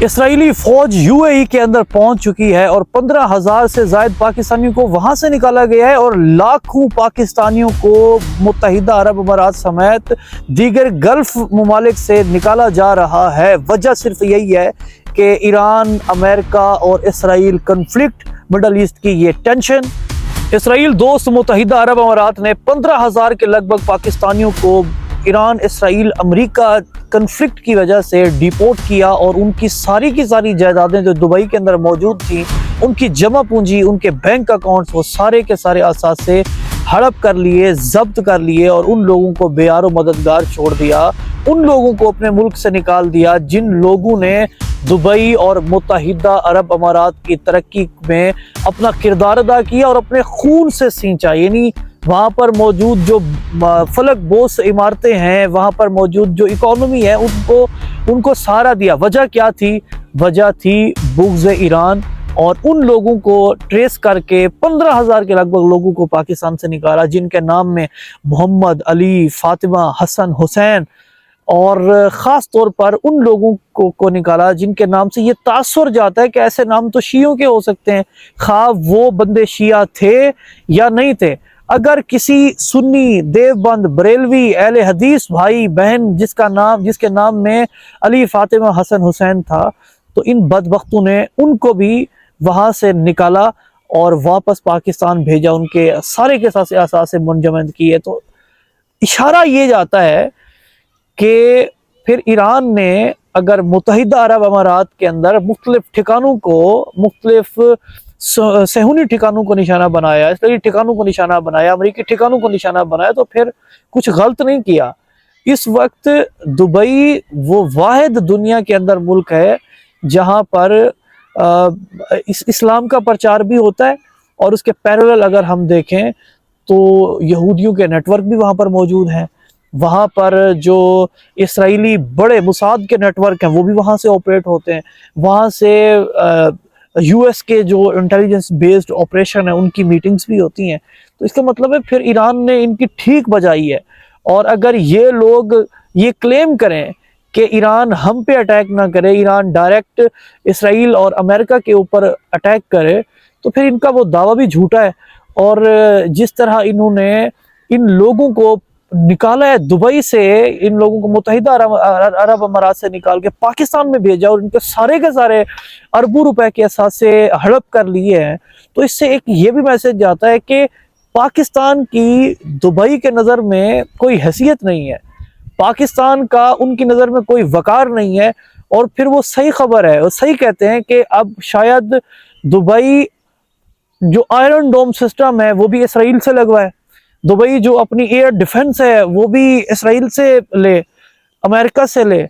اسرائیلی فوج UAE کے اندر پہنچ چکی ہے اور 15,000 سے زائد پاکستانیوں کو وہاں سے نکالا گیا ہے اور لاکھوں پاکستانیوں کو متحدہ عرب امارات سمیت دیگر گلف ممالک سے نکالا جا رہا ہے۔ وجہ صرف یہی ہے کہ ایران، امریکہ اور اسرائیل کنفلکٹ، مڈل ایسٹ کی یہ ٹینشن۔ اسرائیل دوست متحدہ عرب امارات نے 15,000 کے لگ بھگ پاکستانیوں کو ایران، اسرائیل، امریکہ کنفلکٹ کی وجہ سے ڈیپورٹ کیا اور ان کی ساری جائیدادیں جو دبئی کے اندر موجود تھیں، ان کی جمع پونجی، ان کے بینک اکاؤنٹس، وہ سارے کے سارے اثاثے ہڑپ کر لیے، ضبط کر لیے اور ان لوگوں کو بے یار و مددگار چھوڑ دیا۔ ان لوگوں کو اپنے ملک سے نکال دیا جن لوگوں نے دبئی اور متحدہ عرب امارات کی ترقی میں اپنا کردار ادا کیا اور اپنے خون سے سینچا۔ یعنی وہاں پر موجود جو فلک بوس عمارتیں ہیں، وہاں پر موجود جو اکانومی ہے، ان کو سہارا دیا۔ وجہ کیا تھی؟ وجہ تھی بغض ایران، اور ان لوگوں کو ٹریس کر کے 15,000 کے لگ بھگ لوگوں کو پاکستان سے نکالا، جن کے نام میں محمد، علی، فاطمہ، حسن، حسین، اور خاص طور پر ان لوگوں کو نکالا جن کے نام سے یہ تاثر جاتا ہے کہ ایسے نام تو شیعوں کے ہو سکتے ہیں، خواہ وہ بندے شیعہ تھے یا نہیں تھے۔ اگر کسی سنی، دیوبند، بریلوی، اہل حدیث بھائی بہن جس کے نام میں علی، فاطمہ، حسن، حسین تھا، تو ان بدبختوں نے ان کو بھی وہاں سے نکالا اور واپس پاکستان بھیجا، ان کے سارے کے سارے اثاثے منجمد کیے۔ تو اشارہ یہ جاتا ہے کہ پھر ایران نے اگر متحدہ عرب امارات کے اندر مختلف ٹھکانوں کو، مختلف صہیونی ٹھکانوں کو نشانہ بنایا، اسرائیلی ٹھکانوں کو نشانہ بنایا، امریکی ٹھکانوں کو نشانہ بنایا، تو پھر کچھ غلط نہیں کیا۔ اس وقت دبئی وہ واحد دنیا کے اندر ملک ہے جہاں پر اسلام کا پرچار بھی ہوتا ہے، اور اس کے پیرالل اگر ہم دیکھیں تو یہودیوں کے نیٹ ورک بھی وہاں پر موجود ہیں۔ وہاں پر جو اسرائیلی بڑے موساد کے نیٹ ورک ہیں وہ بھی وہاں سے آپریٹ ہوتے ہیں۔ وہاں سے US کے جو انٹیلیجنس بیسڈ آپریشن ہے ان کی میٹنگز بھی ہوتی ہیں۔ تو اس کا مطلب ہے پھر ایران نے ان کی ٹھیک بجائی ہے۔ اور اگر یہ لوگ یہ کلیم کریں کہ ایران ہم پہ اٹیک نہ کرے، ایران ڈائریکٹ اسرائیل اور امریکہ کے اوپر اٹیک کرے، تو پھر ان کا وہ دعویٰ بھی جھوٹا ہے۔ اور جس طرح انہوں نے ان لوگوں کو نکالا ہے دبئی سے، ان لوگوں کو متحدہ عرب امارات سے نکال کے پاکستان میں بھیجا اور ان کے سارے اربوں روپے کے اثاثے ہڑپ کر لیے ہیں، تو اس سے ایک یہ بھی میسج جاتا ہے کہ پاکستان کی دبئی کے نظر میں کوئی حیثیت نہیں ہے، پاکستان کا ان کی نظر میں کوئی وقار نہیں ہے۔ اور پھر وہ صحیح خبر ہے، وہ صحیح کہتے ہیں کہ اب شاید دبئی جو آئرن ڈوم سسٹم ہے وہ بھی اسرائیل سے لگوائے، دبئی جو اپنی ایئر ڈیفنس ہے وہ بھی اسرائیل سے لے، امریکہ سے لے،